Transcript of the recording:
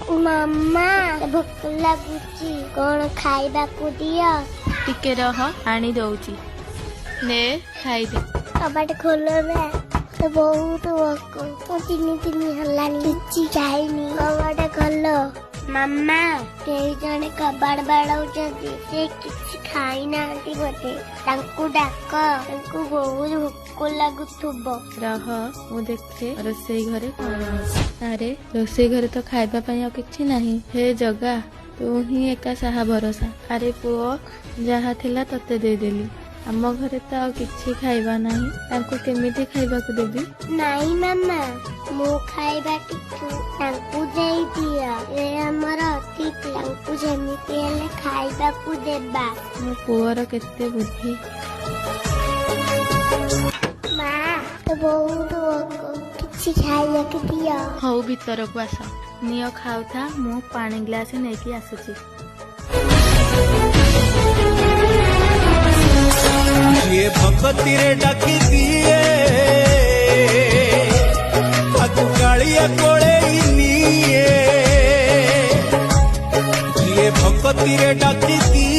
ମାମା ଭୋକ ଲାଗୁଛି, କଣ ଖାଇବାକୁ ଦିଅ। ଟିକେ ରହ ଆଣି ଦଉଛି, ନେ ଖାଇଦେ। କବାଟ ଖୋଲ ନା, ବହୁତ ଭୋକ, ମୁଁ 3 ଦିନ ହେଲାଣି କିଛି ଖାଇନି। କବାଟ ଖୋଲ। ମାମା କେହି ଜଣେ କବାଟ ବାଡଉଛନ୍ତି, ସେ କିଛି ଖାଇନାହାନ୍ତି ବୋଧେ, ତାଙ୍କୁ ଡାକ, ତାଙ୍କୁ ବହୁତ ଭୋକ ଲାଗୁଥିବ। ରହ ମୁଁ ଦେଖେ ରୋଷେଇ ଘରେ କଣ ଅଛି। ଆରେ ରୋଷେଇ ଘରେ ତ ଖାଇବା ପାଇଁ ଆଉ କିଛି ନାହିଁ। ହେ ଜଗା, ତୁ ହିଁ ଏକା ସାହା ଭରସା। ଆରେ ପୁଅ, ଯାହା ଥିଲା ତତେ ଦେଇଦେଲି, ଆମ ଘରେ ତ ଆଉ କିଛି ଖାଇବା ନାହିଁ, ତାଙ୍କୁ କେମିତି ଖାଇବାକୁ ଦେବି? ନାଇଁ ମାମା, ମୁଁ ଖାଇବା ଟିକୁ ତାଙ୍କୁ ଦେଇଦିଅ, ଏ ଆମର ଅତିଥି, ତାଙ୍କୁ ଯେମିତି ହେଲେ ଖାଇବାକୁ ଦେବା। ମୋ ପୁଅର କେତେ ବୁଦ୍ଧି। ମା ବହୁତ ଭୋକ, କିଛି ଖାଇବାକୁ ଦିଅ। ହଉ ଭିତରକୁ ଆସ, ନିଅ ଖାଉଥା, ମୁଁ ପାଣି ଗ୍ଲାସ ନେଇକି ଆସୁଛି। ଯିଏ ଭଗତିରେ ଡାକି ଦିଏ, ତାକୁ କାଳିଆ କୋଳେଇ ନିଏ। ଯିଏ ଭଗତିରେ ଡାକି ଦିଏ